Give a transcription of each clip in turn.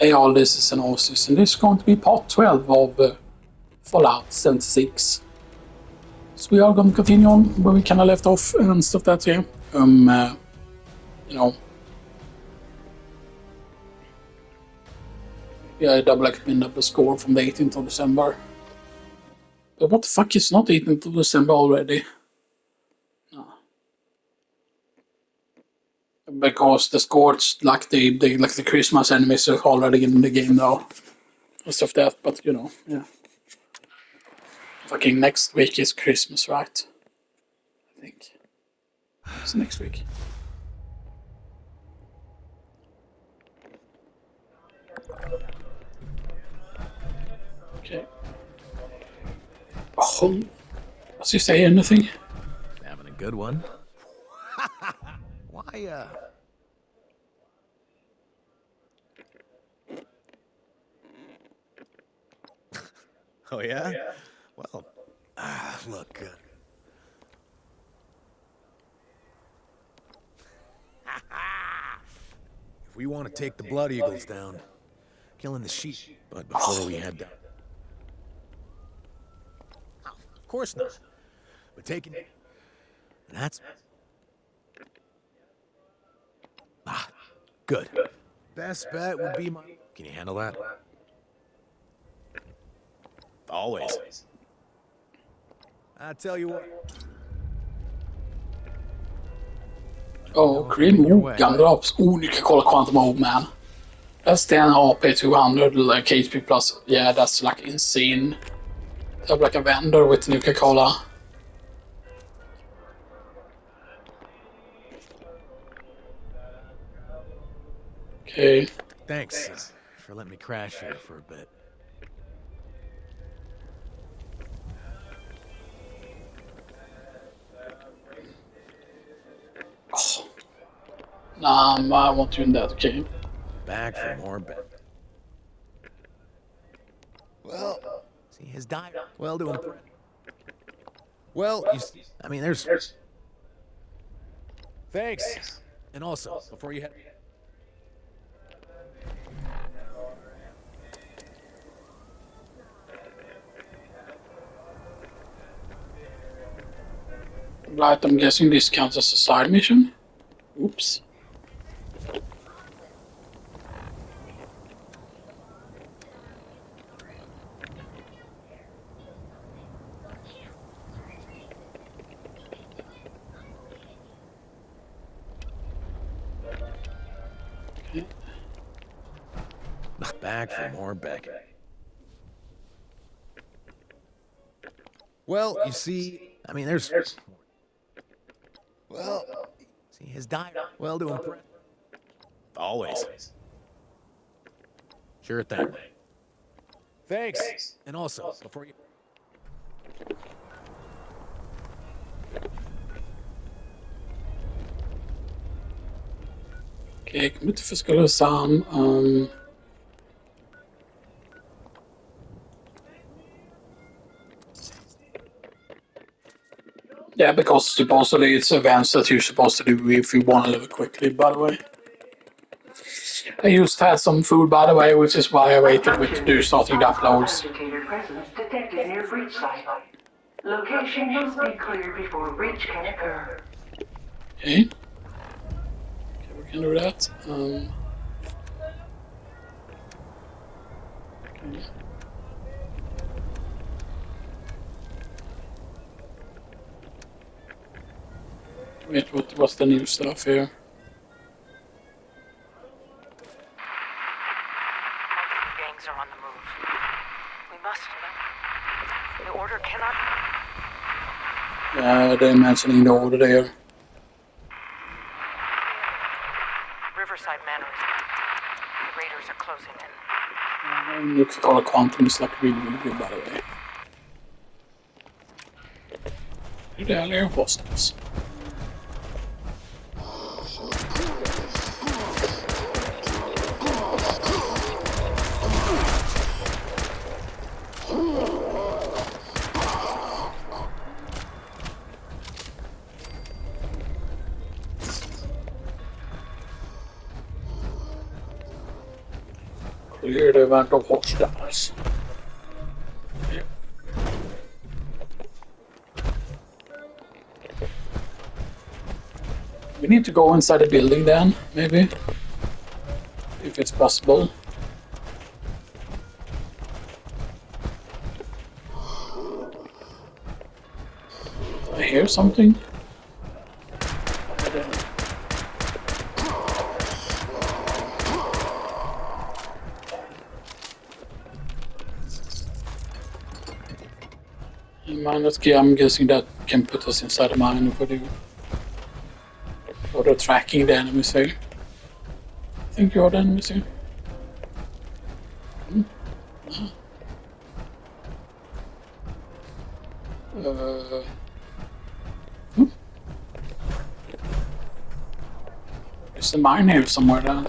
Hey all, this is Enosis, and this is going to be part 12 of Fallout 76. So we are going to continue on where we kind of left off and stuff that here. You know, yeah, I double up the score from the 18th of December. But what the fuck is not 18th of December already? No. Because the scores, like the Christmas enemies are already in the game now. And stuff that, but you know, yeah. Fucking next week is Christmas, right? I think. It's next week. Okay. Oh, does he say anything? Having a good one? Why, Oh, yeah? Well, look, if we want to take the Blood Eagles down, killing the sheep, but before we head down... Of course not. But taking... That's... Good. Best bet would be my... Can you handle that? Always. I tell you what. Oh, Grim Gun drops. Oh, you can call it Quantum Mode, man. That's 10 AP 200, like HP plus. Yeah, that's like insane. They have like a vendor with Nuka Cola. Okay. Thanks for letting me crash here for a bit. Oh. Nah, I won't do that, okay? Back for more bet. Well, see, his diet. Well, doing. Well, you see, I mean, there's. Thanks. And also, before you head. Right, I'm guessing this counts as a side mission. Oops. Okay. Back for more Beckett. Well, you see, I mean, there's. Well, see, his diet. Well, doing. Always. Sure thing. Thanks. And also, before you. Okay, commit to physical exam. Yeah, because supposedly it's events that you're supposed to do if you want to live quickly, by the way. I used to have some food, by the way, which is why I waited with to do starting the uploads. Presence detected near breach site. Location must be cleared before breach can occur. Okay. Okay, we can do that. Okay. Wait, what's the new stuff here? Gangs are on the move. We must know. The order cannot. Yeah, they're mentioning the order there. Riverside Manor is back. The raiders are closing in. Nuka Cola Quantum is like really, really good, by the way. Who the hell was this? Clear the event of hostiles. We need to go inside the building then, maybe. If it's possible. I hear something. Minus key, I'm guessing that can put us inside the mine for the tracking the enemies here. I think you're the enemies here. There's the mine here somewhere then.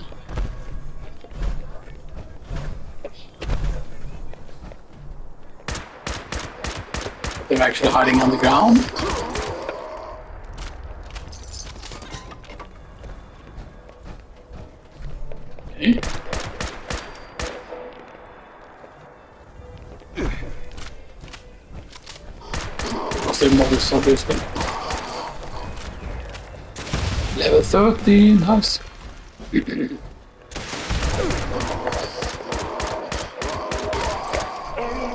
They're actually hiding on the ground. Okay. What's the models obviously? Level 30, nice. Area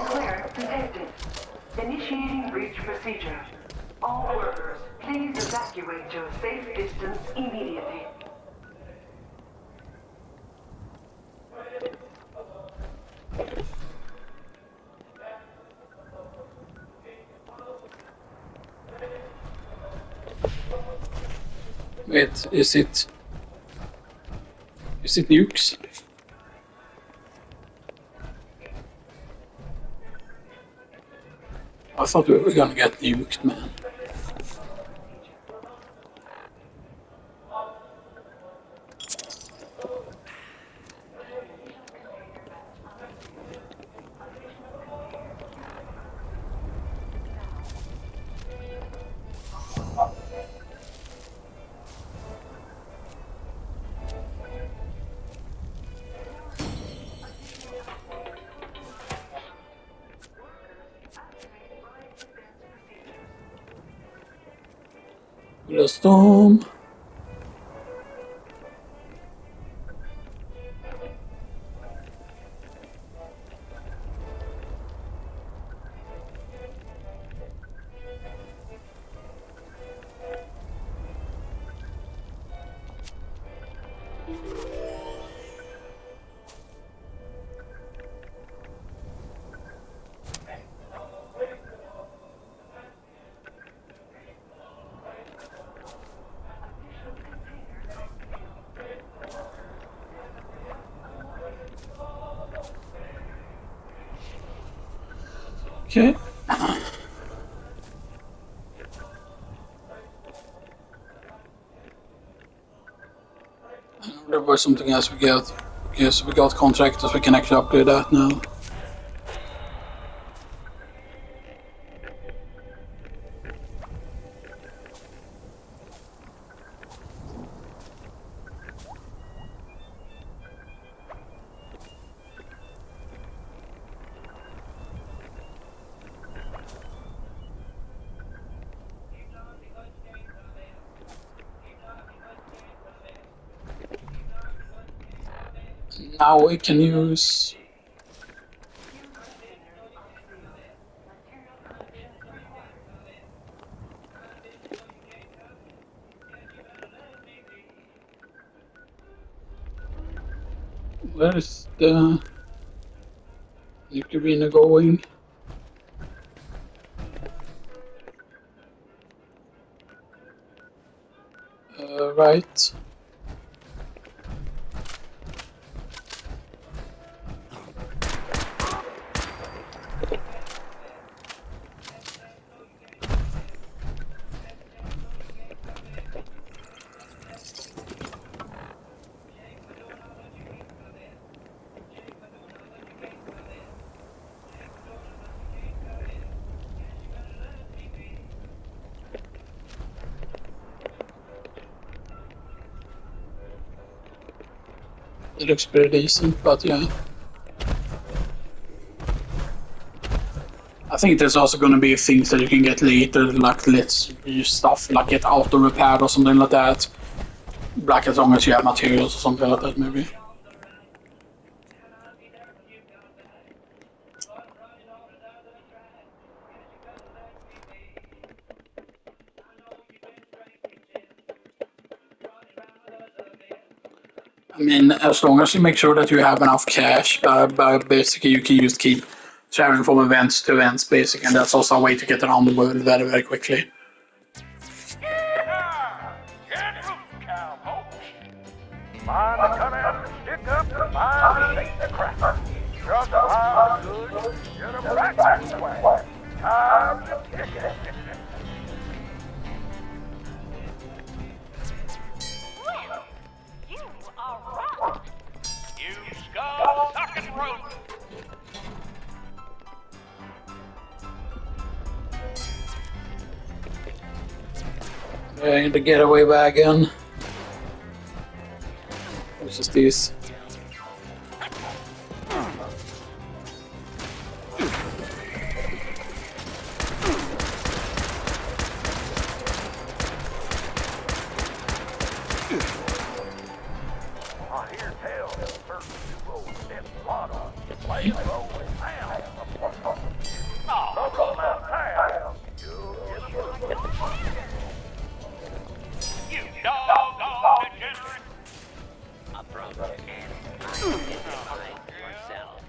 clear detected. Initiating breach procedure. All workers, please evacuate to a safe distance immediately. Wait, is it nukes? I thought we were gonna get nuked, man. Storm. Okay. There was something else we got. Okay, so we got contractors, we can actually upgrade that now. Now we can use... Where is the Nuka going? Right. It looks pretty decent, but yeah. think there's also going to be things that you can get later, like let's use stuff like get auto repaired or something like that. Like as long as you have materials or something like that, maybe. I mean, as long as you make sure that you have enough cash, basically you can use keep traveling from events to events, basically, and that's also a way to get around the world very, very quickly. Find the cut out and stick up, find the shake the crap. Just how good, get a practice way. Time to kick it. Well, you are rock. You skull-sucking root. In the getaway wagon. Which is this? I hear tell that certain two old step bottom play a role in town. Local out town, you'll get a You doggone degenerate. Approach and identify yourself.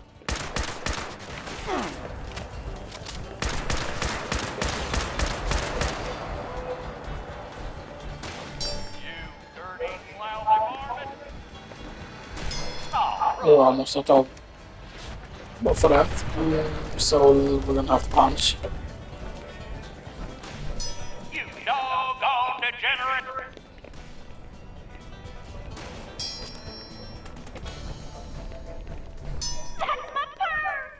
You dirty, lousy varmint. Oh, almost not of. But for that, so we're gonna have to punch. You doggone degenerate. That's my bird.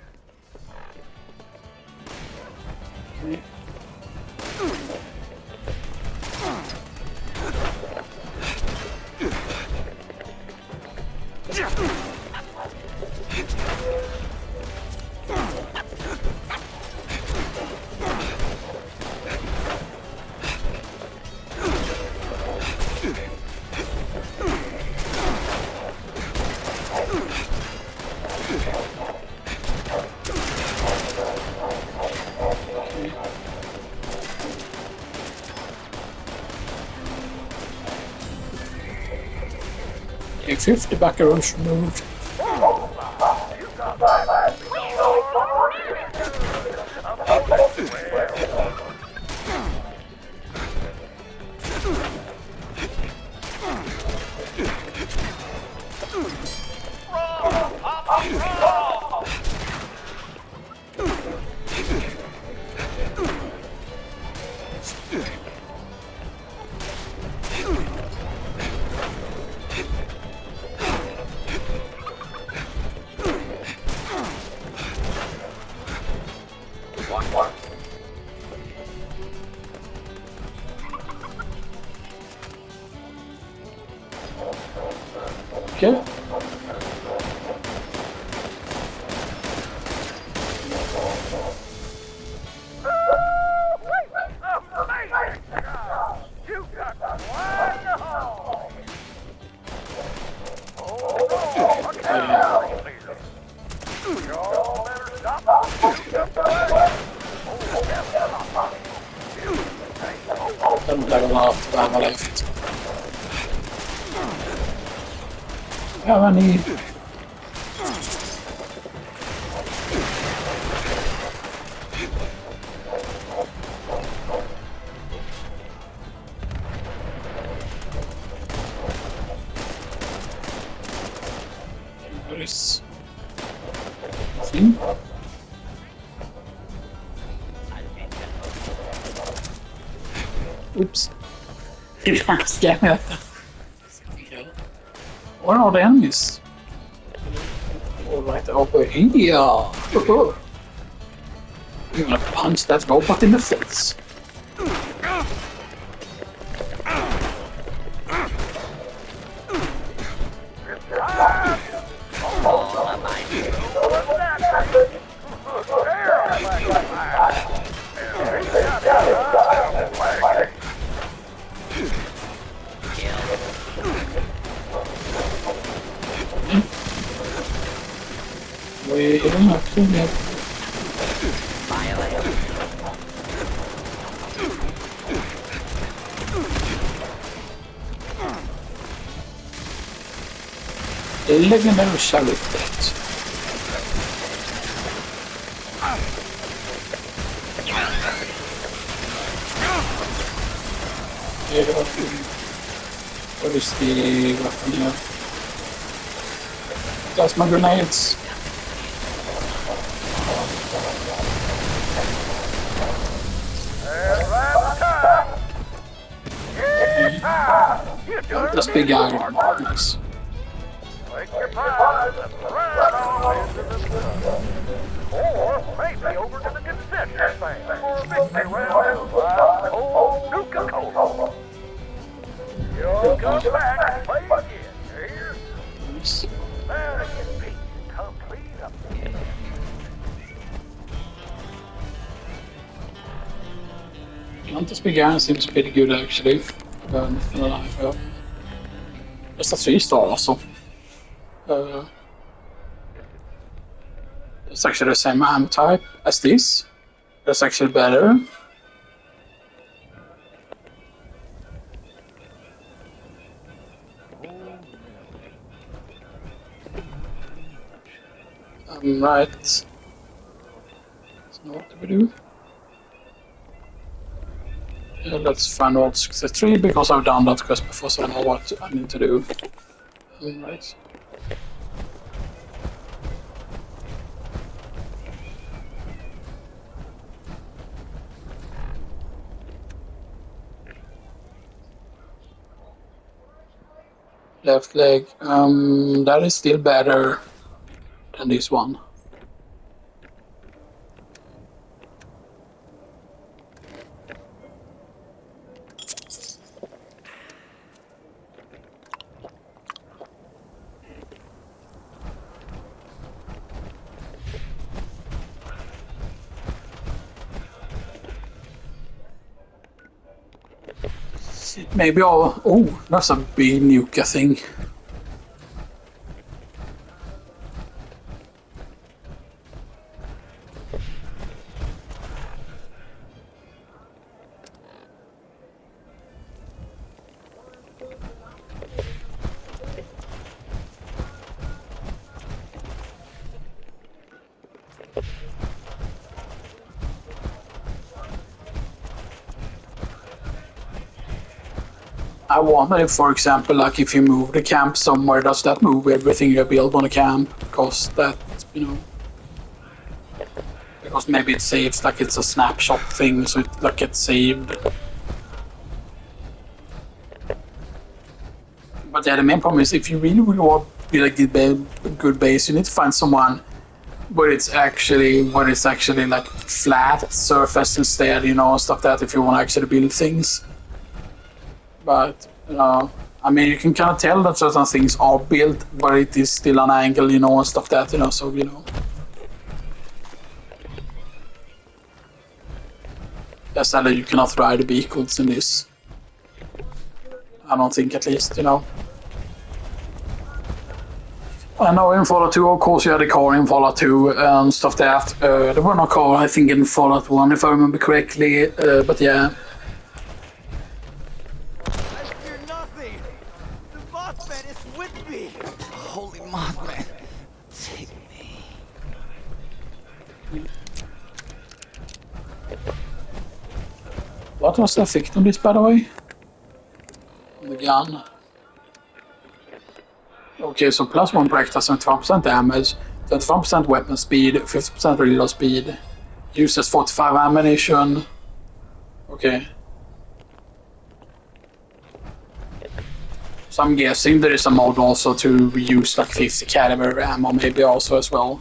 Take 50 buckaroos removed. Okay. You got one hole. Y'all better stop. Doesn't take a lot of ammo left. How I need. What is thing? Oops. Did I scam it? What are the enemies? Oh, right over here. You're gonna punch that robot in the face. All of my we healing up to me? Violate. Legendary Charlotte. What is the weapon here? That's my grenades. And last time. Yeah! You do it. That's big iron. Nice. Take your pies and ride on into the sun. Or maybe over to the concession stand for a victory round of old Nuka Cola. You'll come back and play again, here. Nice. Now to get peace and complete up. This big iron seems pretty good actually. Just a 3-star also. It's actually the same ammo type as this. That's actually better. Right. So what do we do? Let's find out Esquie Three because I've done that quest before, so I know what I need to do. Right. Left leg. That is still better than this one. Maybe I'll... Oh, that's a big Nuka thing. I wonder if, for example, like if you move the camp somewhere, does that move everything you build on a camp? Because that, you know, because maybe it saves, like it's a snapshot thing, so it like gets saved. But yeah, the main problem is if you really want to build a good base, you need to find someone where it's actually like flat surface instead, you know, stuff that if you want to actually build things. But, I mean, you can kind of tell that certain things are built, but it is still an angle, you know, and stuff that, you know, so, you know. That's that you cannot ride the vehicles in this. I don't think, at least, you know. I know in Fallout 2, of course, you had a car in Fallout 2 and stuff that. There were no car, I think, in Fallout 1, if I remember correctly, but yeah. Holy Mothman, take me. What was the effect on this, by the way? The gun. Okay, so +1 practice, 75% damage, 25% weapon speed, 50% reload speed, uses 45 ammunition. Okay. So I'm guessing there is a mode also to use like 50 caliber ammo maybe also as well.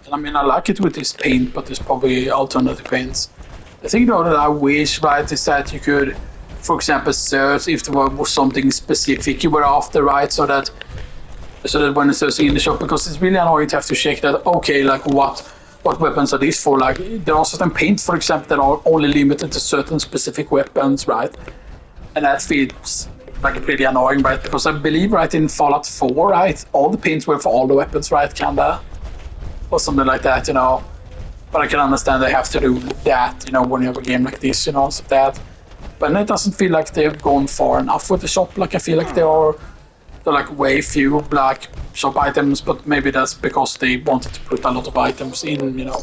And I mean, I like it with this paint, but there's probably alternative paints. The thing though that I wish, right, is that you could, for example, search if there was something specific you were after, right, so that when it's searching in the shop, because it's really annoying to have to check that, okay, like what weapons are these for? Like, there are certain paints, for example, that are only limited to certain specific weapons, right? And that feels like pretty annoying, right? Because I believe right in Fallout 4, right, all the pins were for all the weapons, right, kinda, or something like that, you know. But I can understand they have to do that, you know, when you have a game like this, you know, so that. But it doesn't feel like they've gone far enough with the shop. Like I feel like they're like way few black shop items, but maybe that's because they wanted to put a lot of items in, you know.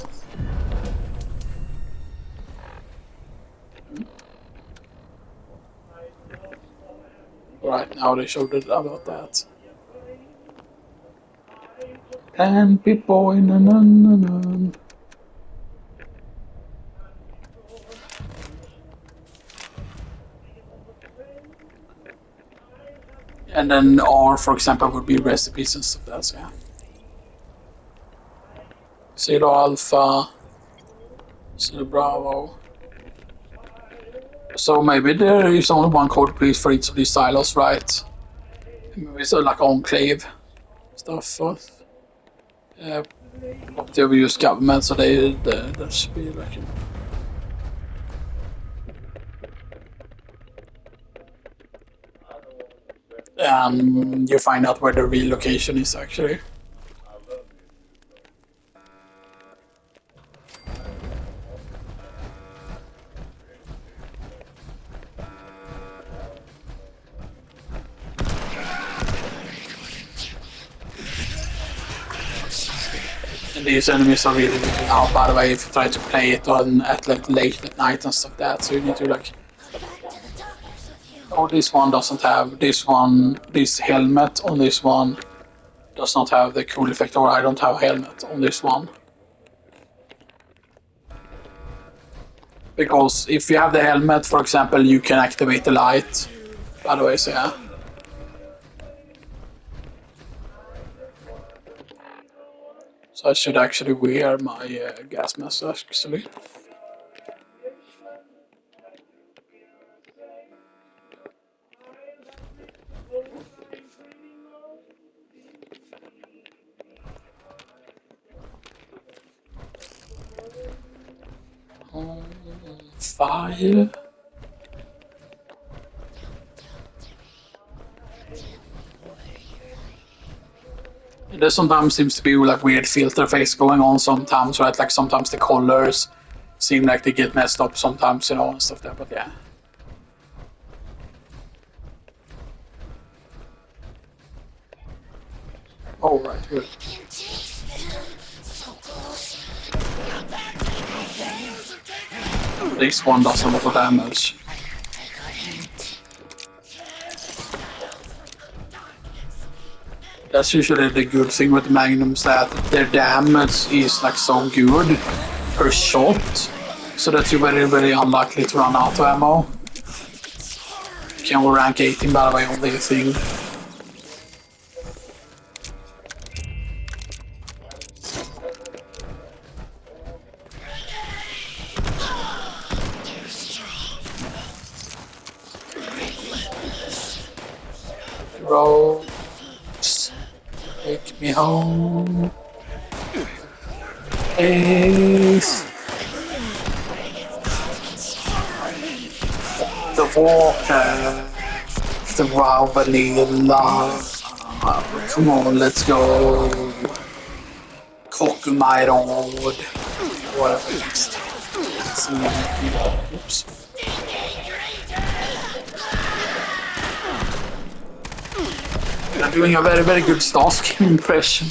Right now they showed it about that. And people in an. And then R, for example, would be recipes and stuff. That's yeah. Zero Alpha, Zero Bravo. So maybe there is only one code please for each of these silos, right? Maybe it's like enclave stuff. Uh, they will use government, so there should be like. And you find out where the real location is actually. And these enemies are really loud, by the way, if you try to play it on at like late at night and stuff like that. So you need to like. Oh, this one doesn't have this one. This helmet on this one does not have the cool effect, or I don't have a helmet on this one. Because if you have the helmet, for example, you can activate the light. By the way, so yeah. So I should actually wear my gas mask actually. Fire. There sometimes seems to be like weird filter effects going on sometimes, right? Like sometimes the colors seem like they get messed up sometimes, you know, and stuff like that, but yeah. Oh, right, good. This one does a lot of damage. That's usually the good thing with the Magnums, that their damage is like so good per shot, so that you're very, very unlikely to run out of ammo. Can we rank 18 by the way on this thing? Roads, take me home. Please. The water, the raw vanilla. Come on, let's go. Kokumairon. Whatever it is. Oops. I'm doing a very, very good Starsky impression.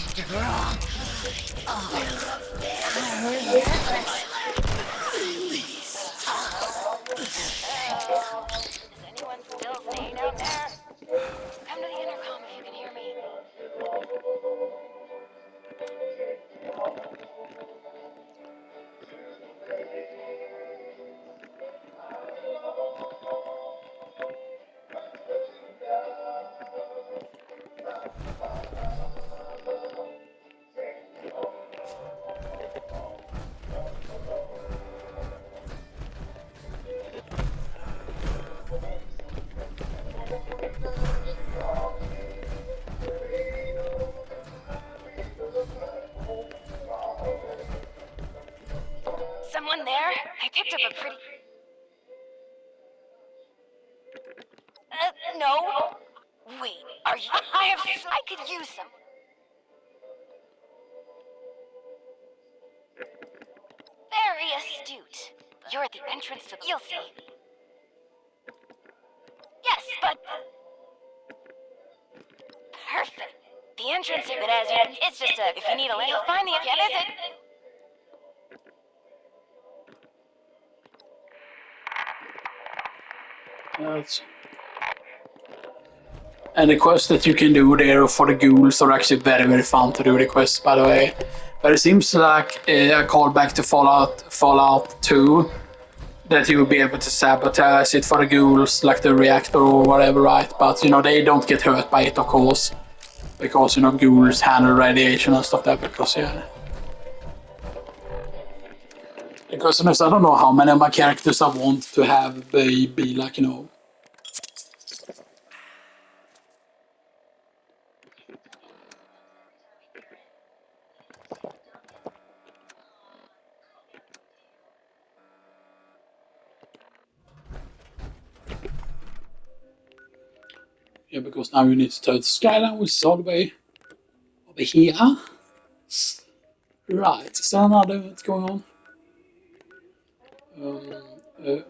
Wait, are you? I could use some. Very astute. You're at the entrance to. You'll see. Yes, but. Perfect. The entrance to it as you. It's just a. If you need a lane, you'll find the. Yeah, is it? That's... And the quests that you can do there for the ghouls are actually very, very fun to do the quests, by the way. But it seems like a callback to Fallout 2, that you will be able to sabotage it for the ghouls, like the reactor or whatever, right? But, you know, they don't get hurt by it, of course. Because, you know, ghouls handle radiation and stuff like that, because, yeah. Because, I don't know how many of my characters I want to have be like, you know, yeah, because now you need to turn the skyline, which is all the way over here. Right, is there another event going on?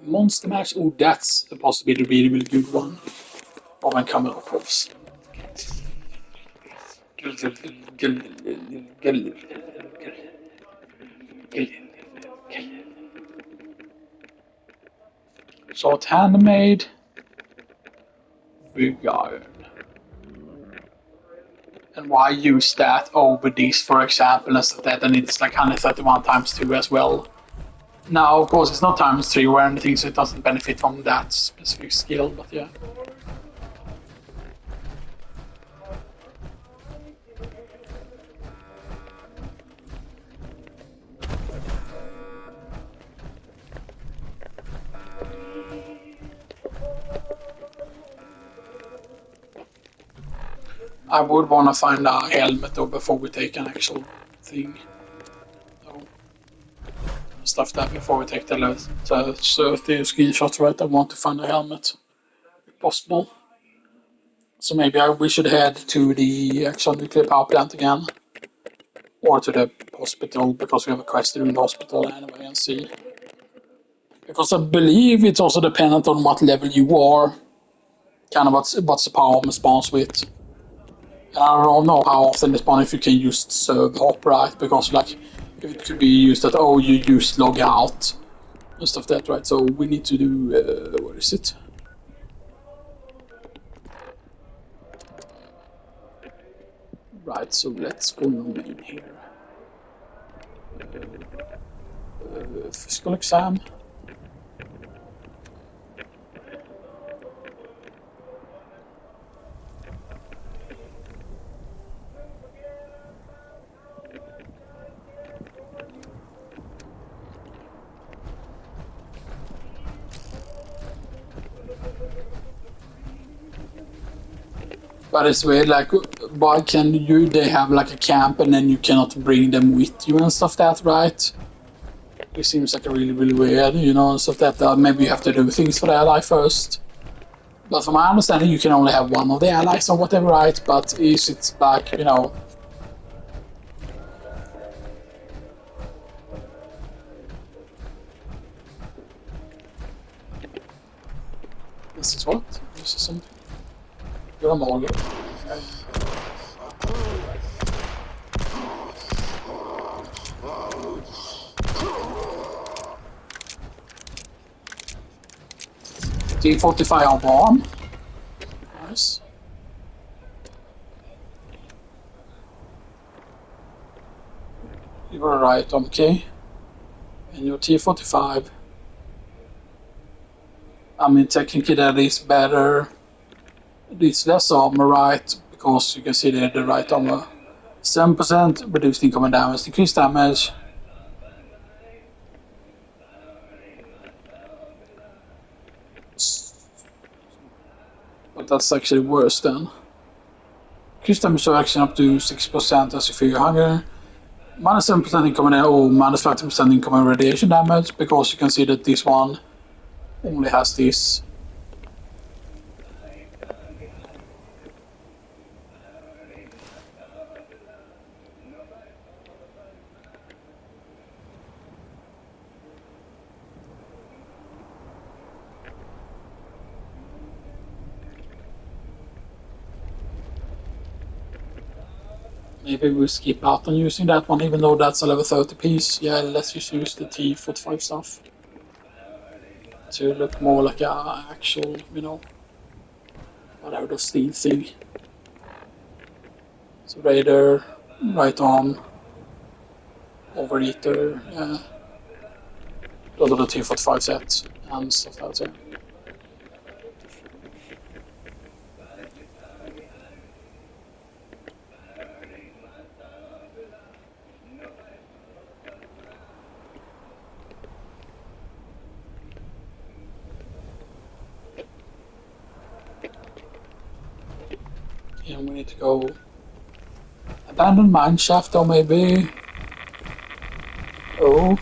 Monster Mash, oh, that's a possibly really, really good one. Oh, and coming up, course. So it's handmade. Big iron. And why use that over these, for example, instead of that, and it's like 131 times 2 as well. Now, of course, it's not times 3 or anything, so it doesn't benefit from that specific skill, but yeah. I would want to find a helmet though before we take an actual thing. So, stuff that before we take the 30 screenshots, right? I want to find a helmet, if possible. So maybe we should head to the actual nuclear power plant again. Or to the hospital, because we have a quest in the hospital anyway, and see. Because I believe it's also dependent on what level you are. Kind of what's the power response with. And I don't know how often they spawn if you can use serve hop, right? Because like if it could be used that you use log out and stuff like that, right? So we need to do where is it? Right, so let's go in here. Physical exam. But it's weird, like, why can they have like a camp and then you cannot bring them with you and stuff that, right? It seems like a really, really weird, you know, and stuff that maybe you have to do things for the ally first. But from my understanding, you can only have one of the allies or whatever, right? But is it like, you know... This is what? This is something. You're a mogul. T45 on bomb. Nice. You were right, okay. And your T45. I mean, technically that is better. It's less armor, right? Because you can see there the right armor. 7% reduced incoming damage, decreased damage. But that's actually worse then. Increased damage action up to 6% as you feel your hunger. Minus 7% incoming or minus 50% incoming radiation damage, because you can see that this one only has this. Maybe we'll skip out on using that one, even though that's a level 30 piece. Yeah, let's just use the T45 stuff to look more like a actual, you know, whatever the steel thing. So Raider, right arm, Overeater, yeah. Those are the T45 sets and stuff like that. And we need to go abandoned mine shaft, or maybe. Oh,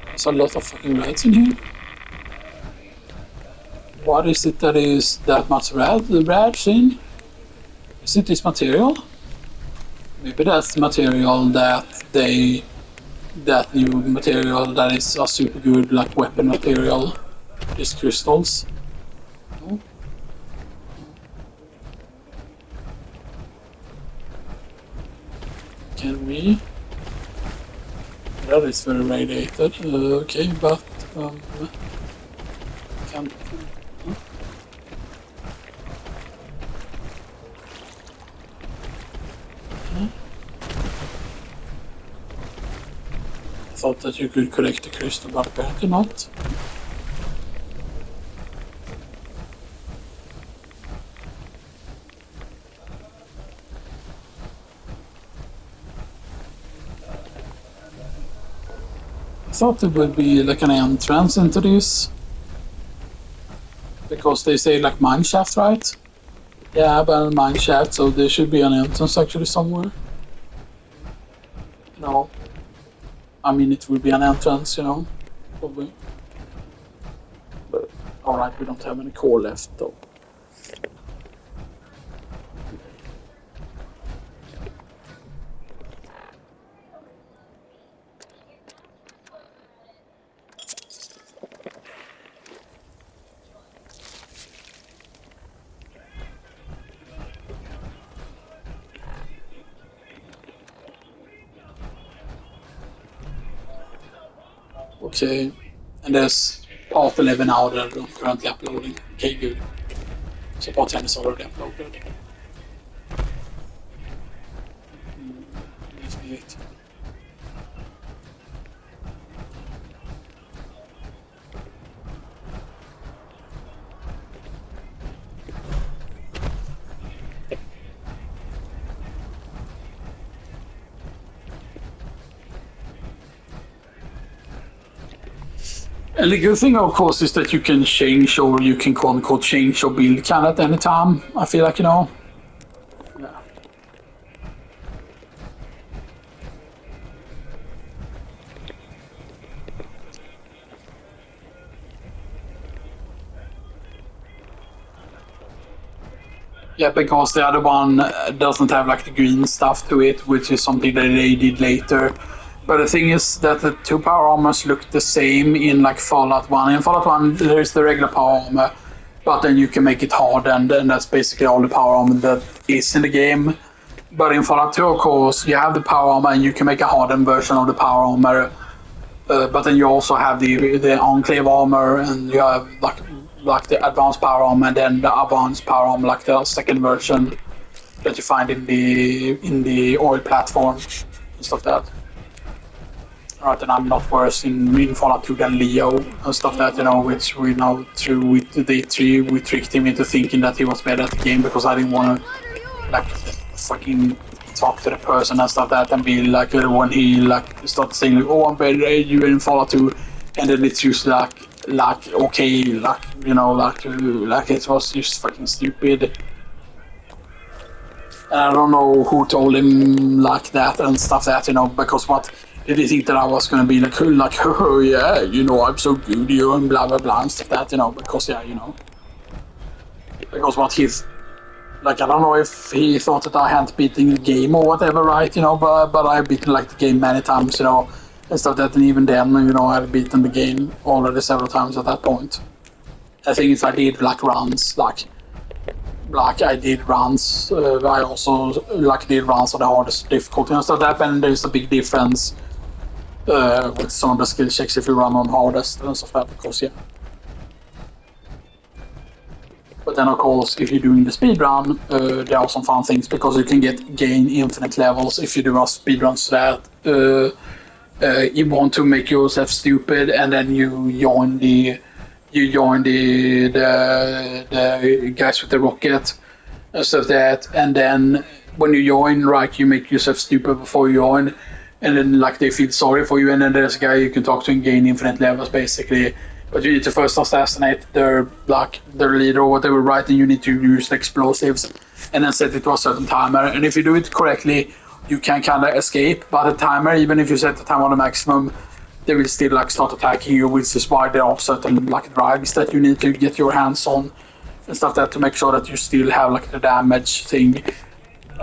there's a lot of fucking reds in here. What is it that is that much red in? Is it this material? Maybe that's the material that new material that is a super good like weapon material. These crystals. Oh. Can we? That is very radiated. Okay, but can't. I thought that you could collect the crystal, but apparently not. I thought there would be like an entrance into this. Because they say like mine shaft, right? Yeah, but mine shaft, so there should be an entrance actually somewhere. No. I mean, it will be an entrance, you know, probably. But, alright, we don't have any core left, though. Okay, and there's part 11 now that I'm currently uploading. Okay, good. So part 10 is already uploaded. Let's be it. And the good thing, of course, is that you can change, or you can quote unquote change your build can at any time. I feel like, you know. Yeah. Yeah, because the other one doesn't have like the green stuff to it, which is something that they did later. But the thing is that the two power armors look the same in like Fallout 1. In Fallout 1, there's the regular power armor, but then you can make it hardened, and that's basically all the power armor that is in the game. But in Fallout 2, of course, you have the power armor, and you can make a hardened version of the power armor. But then you also have the Enclave armor, and you have like the advanced power armor, and then the advanced power armor, like the second version that you find in the oil platform and stuff like that. Right, and I'm not worse in Fallout 2 than Leo and stuff like that, you know, which we know through with the D3, we tricked him into thinking that he was better at the game because I didn't want to, like, fucking talk to the person and stuff like that and be like, when he, like, started saying, like, oh, I'm better at you in Fallout 2, and then it's just like, okay, like, you know, like it was just fucking stupid. And I don't know who told him like that and stuff like that, you know, because what... Did he think that I was gonna be like, oh yeah, you know, I'm so good, you and blah blah blah and stuff like that, you know, because yeah, you know. Because what he's like, I don't know if he thought that I hadn't beaten the game or whatever, right, you know, but I've beaten like the game many times, you know, and stuff like that, and even then, you know, I've beaten the game already several times at that point. I think if I did like runs, like like I did runs. I also like did runs on the hardest difficulty and stuff like that. And there's a big difference with some of the skill checks if you run on hardest and stuff like that. Because yeah. But then of course, if you're doing the speed run, there are some fun things because you can gain infinite levels if you do a speed run so that you want to make yourself stupid and then you join the guys with the rocket and stuff that, and then when you join, right, you make yourself stupid before you join, and then like they feel sorry for you, and then there's a guy you can talk to and gain infinite levels basically. But you need to first assassinate their leader or whatever, right? And you need to use the explosives and then set it to a certain timer. And if you do it correctly, you can kind of escape. But the timer, even if you set the time on the maximum, they will still like start attacking you, which is why there are certain like drugs that you need to get your hands on and stuff that to make sure that you still have like the damage thing.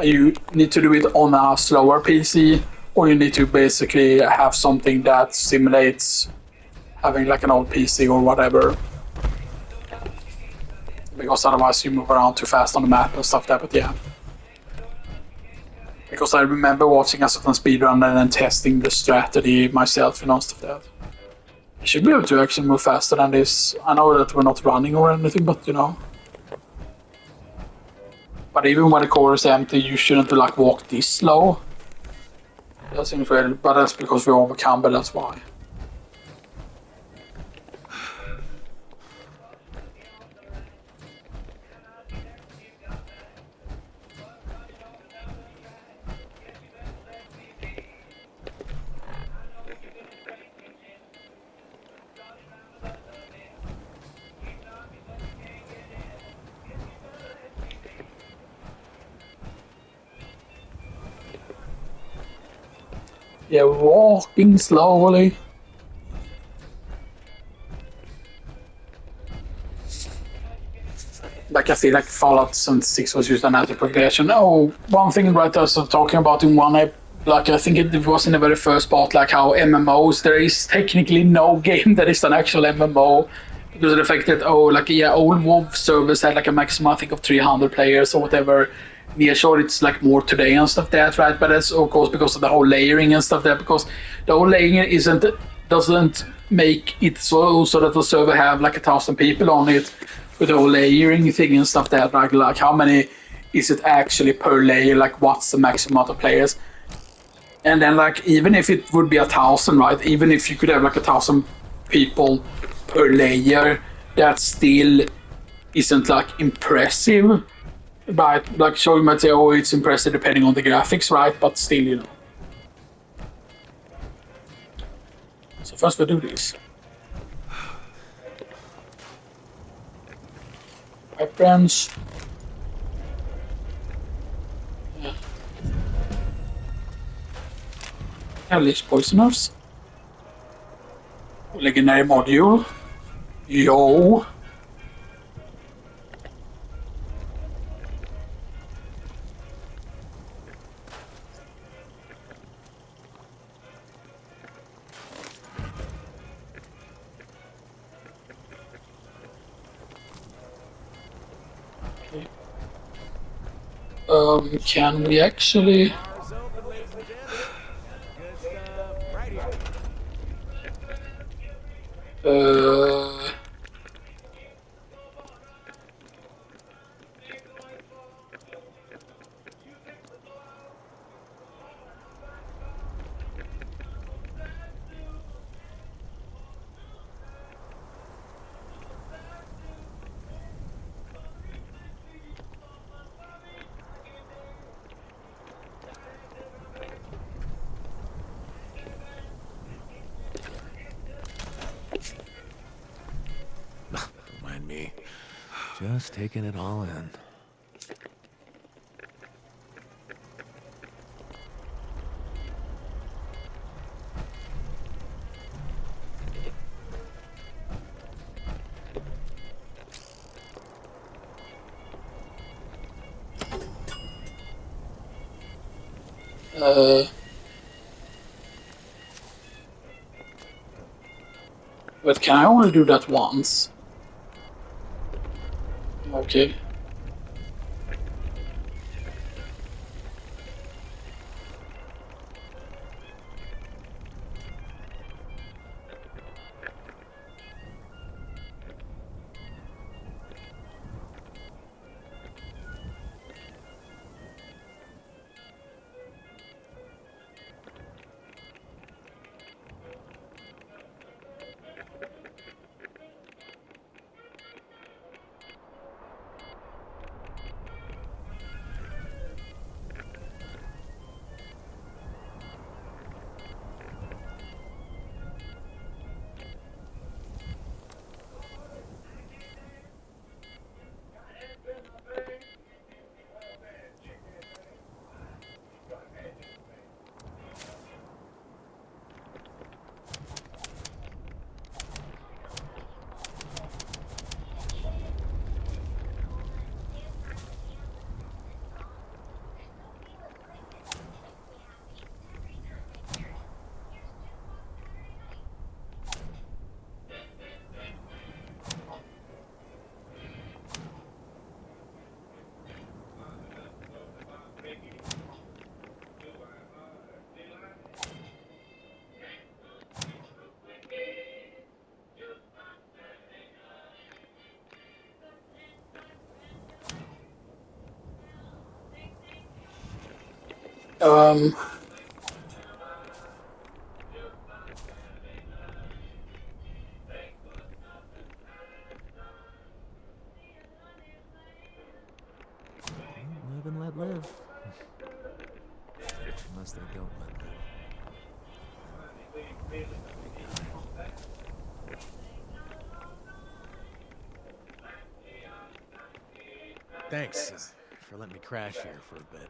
You need to do it on a slower PC, or you need to basically have something that simulates having like an old PC or whatever, because otherwise you move around too fast on the map and stuff like that. But yeah, because I remember watching a certain speedrun and then testing the strategy myself and stuff like that. You should be able to actually move faster than this. I know that we're not running or anything, but you know. But even when the core is empty, you shouldn't like walk this slow. That seems weird, but that's because we overcome, but that's why. Yeah, walking slowly. Like I feel like Fallout 76 was used an progression. Oh, one thing right I was talking about in one like I think it was in the very first part, like how MMOs, there is technically no game that is an actual MMO because of the fact that old WoW servers had like a maximum I think of 300 players or whatever. Yeah, sure, it's like more today and stuff that, right? But that's of course because of the whole layering and stuff there. Because the whole layering doesn't make it so that the server have like 1,000 people on it with the whole layering thing and stuff that, right? Like how many is it actually per layer? Like what's the maximum amount of players? And then like even if it would be 1,000, right? Even if you could have like 1,000 people per layer, that still isn't like impressive. Right, like sure you might say, oh, it's impressive depending on the graphics, right? But still, you know. So first we do this. Pipe branch. Yeah. Hellish poisoners. Legendary module. Yo. Can we actually? Don't mind me. Just taking it all in. But can I only do that once? Okay. Um, Live and let live. Unless they don't let live. Thanks for letting me crash here for a bit.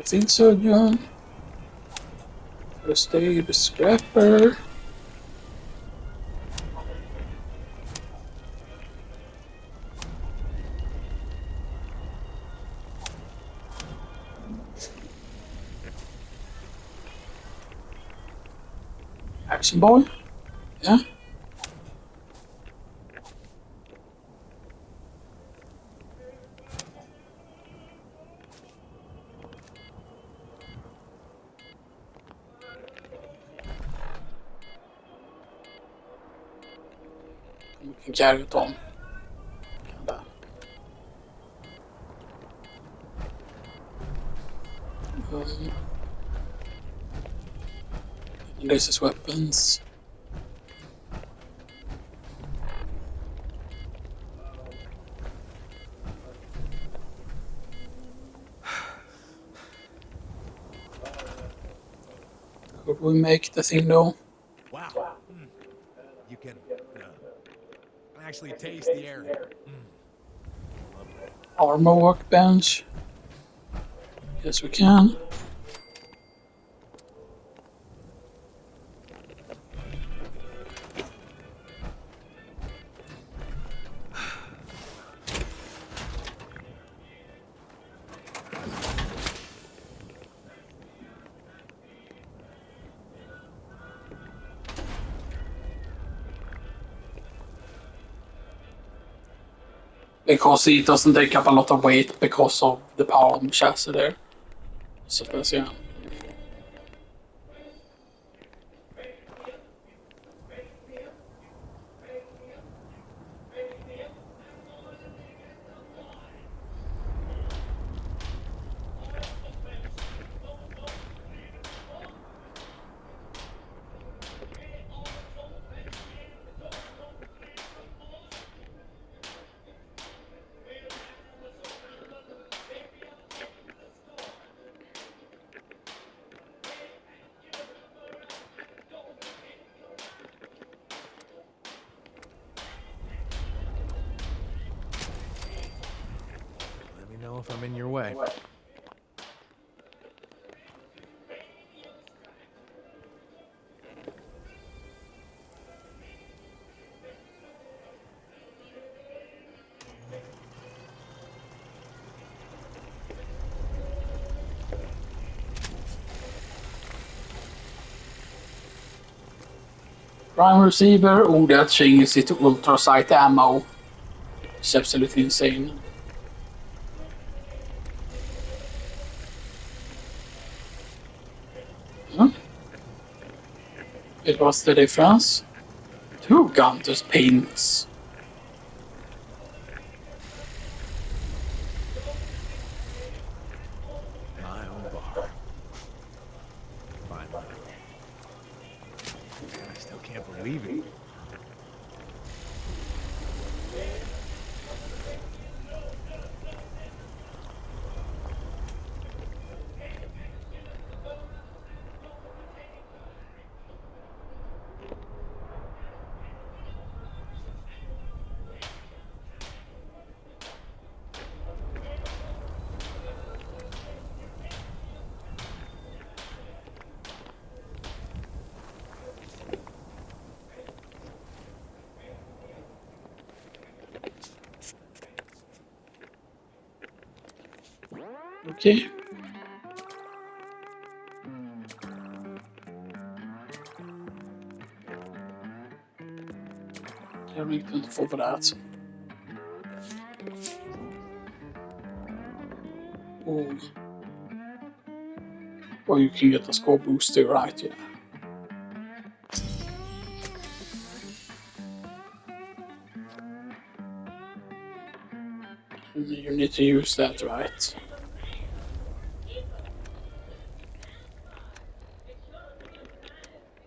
Finsurgeon. First aid scrapper. Action boy. Yeah. Vi kan carry it on. Där. This is weapons. Could we make the thing though? Wow. You can actually taste the air here. Lovely. Armor workbench. Yes, we can. Because it doesn't take up a lot of weight because of the power of the chassis there. So that's yeah. Let me know if I'm in your way. Prime receiver. Oh, that changes it to ultra sight ammo. It's absolutely insane. Huh? It was the difference. Two Gunter's pins. My own bar. Finally. I still can't believe it. Okay. I rank 24 for that. Oh. Or you can get a score booster, right? Yeah. You need to use that, right?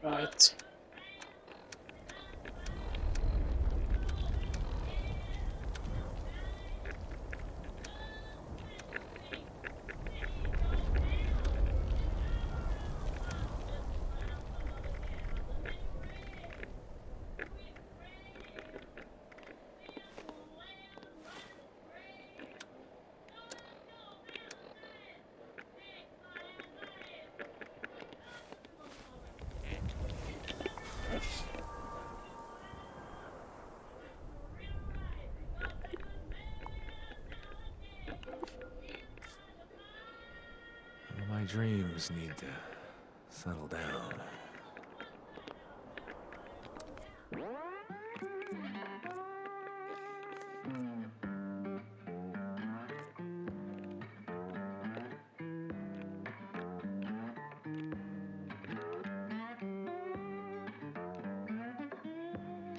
Right. My dreams need to settle down.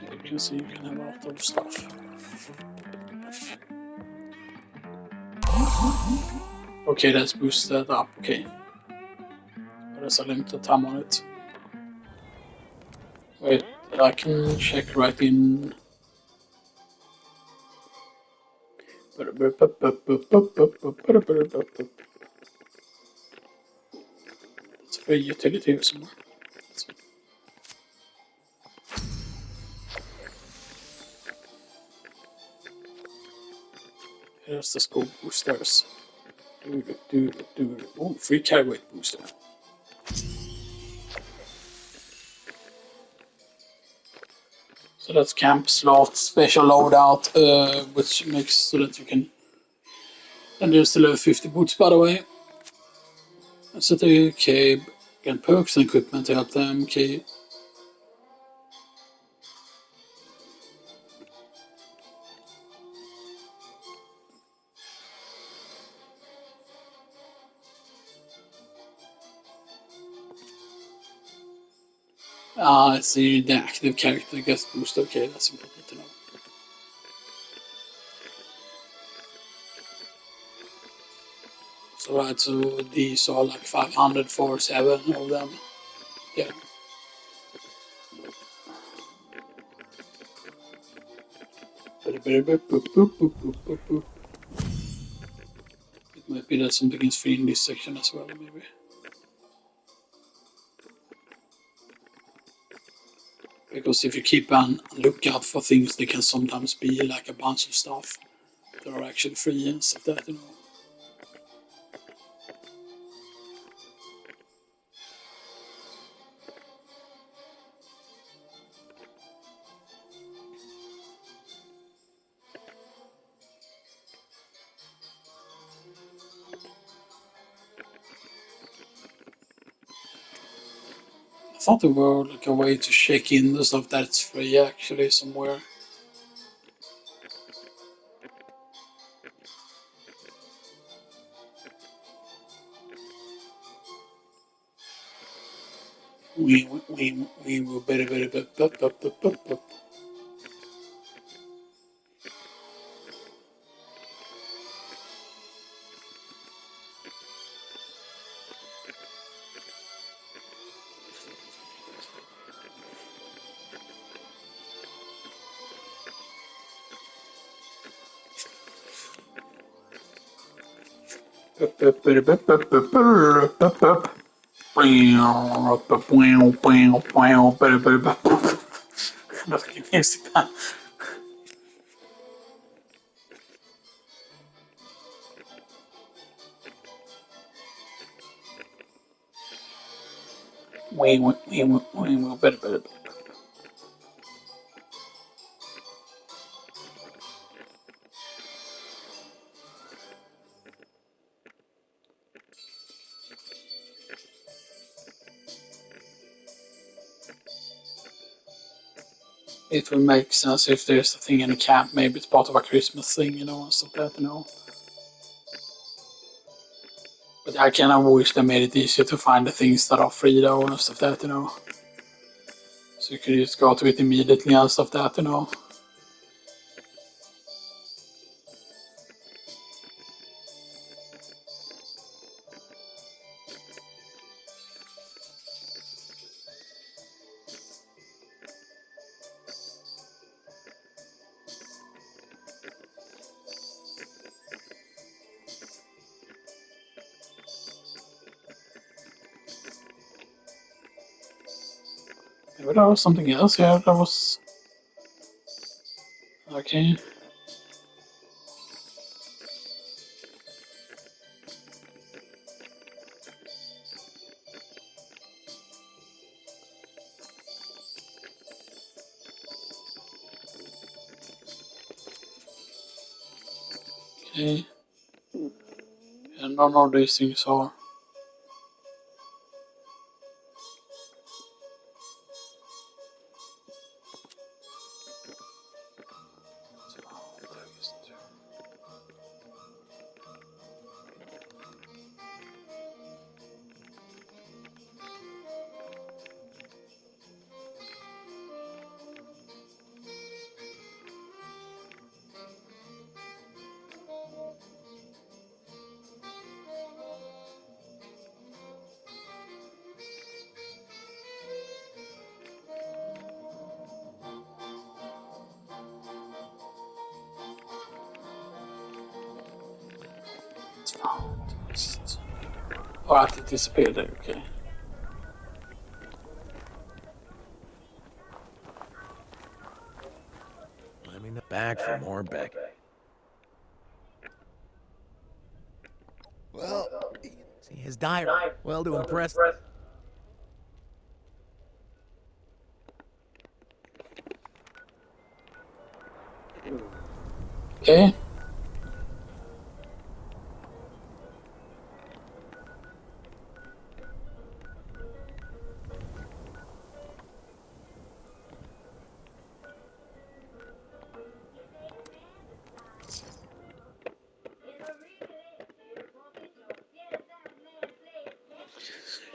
You can see you can have a lot of stuff. Okay, let's boost that up. Okay. But there's a limited time on it. Wait, I can check right in. It's a free utility here somewhere. Here's the scope boosters. Oh, free carry weight booster. So that's camp slot special loadout, which makes so that you can. And there's the level 50 boots, by the way. So the okay, get perks and equipment to help them. Okay. I see the active character gets boosted. Okay, that's important to know. So right, so these are like 500 for 7 of them. Yeah. It might be that something is free in this section as well, maybe. Because if you keep on lookout for things, they can sometimes be like a bunch of stuff that are actually free and stuff that, you know. I thought there were like a way to check in the stuff that's free actually somewhere. We were better. That's the music. Better. it will make sense if there's a thing in a camp. Maybe it's part of a Christmas thing, you know, and stuff like that, you know. But I kind of wish they made it easier to find the things that are free though and stuff like that, you know. So you can just go to it immediately and stuff like that, you know. Maybe there was something else here that was... Okay. Okay. And none of these things are... Alright, it disappeared there, okay. Let me know back for more Beck. Well, see his diary. Well, to impress. Okay.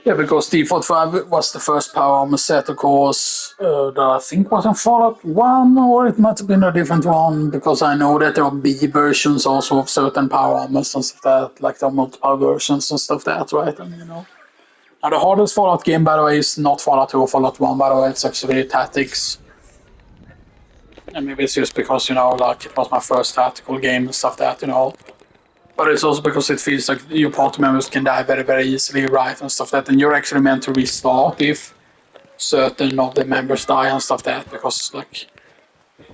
Yeah, because Default 5 was the first power armor set, of course, that I think was in Fallout 1, or it might have been a different one, because I know that there are B versions also of certain power armors and stuff like that, like there are multiple versions and stuff like that, right? And, you know. Now, the hardest Fallout game, by the way, is not Fallout 2 or Fallout 1, by the way, it's actually Tactics. And maybe it's just because, you know, like, it was my first tactical game and stuff like that, you know. But it's also because it feels like your party members can die very, very easily, right, and stuff like that. And you're actually meant to restart if certain of the members die and stuff like that, because, like,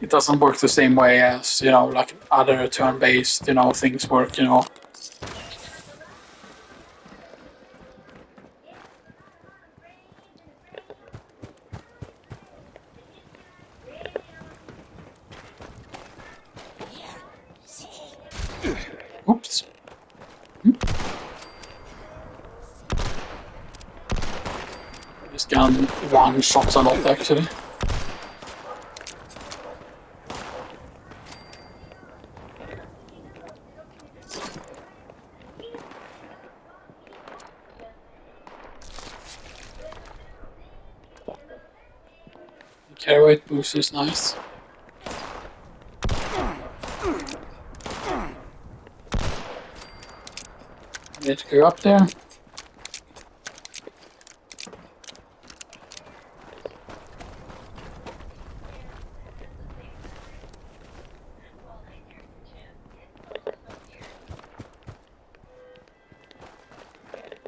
it doesn't work the same way as, you know, like other turn-based, you know, things work, you know. Oops. This gun one-shots a lot, actually. Carry weight boost is nice. Need to go up there.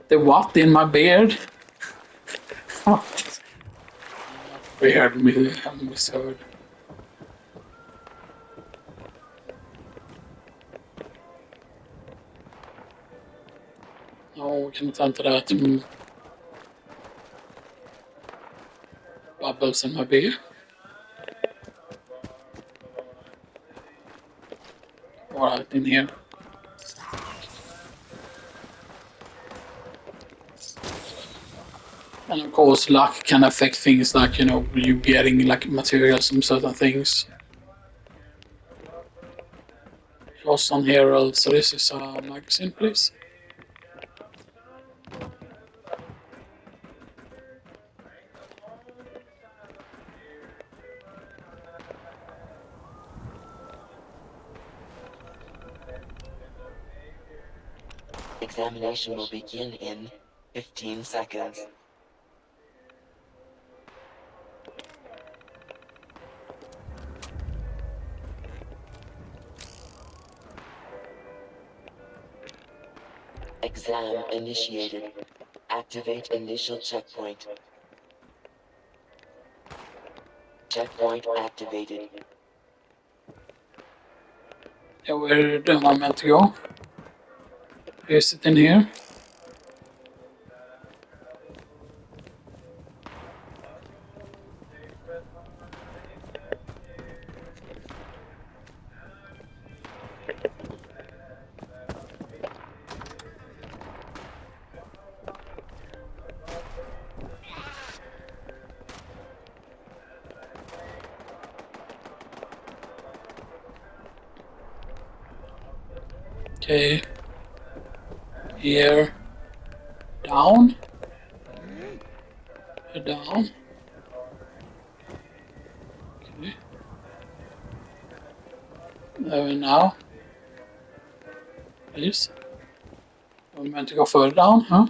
The what in my beard? Weird, misheard. No, we can't enter that. Bubbles in my beard. Alright, in here. And of course, luck can affect things like, you know, you getting like materials from certain things. Lost on Herald, so this is a magazine, please. Examination will begin in 15 seconds. Exam initiated. Activate initial checkpoint. Checkpoint activated. Yeah, where am I meant to go? Is it in here? Okay. Here. Down. Here down. Okay. Now. Please. I'm meant to go further down, huh?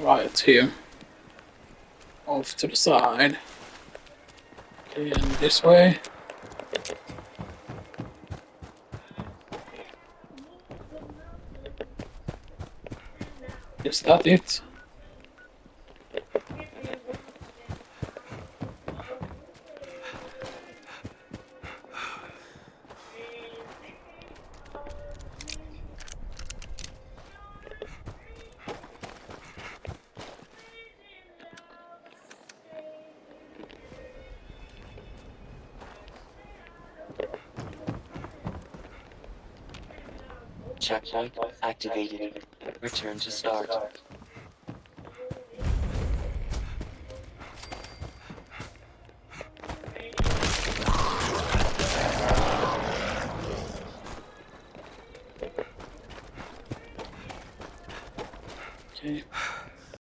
Right here. Off to the side. Okay, and this way. Is that it? Checkpoint activated. Return to start.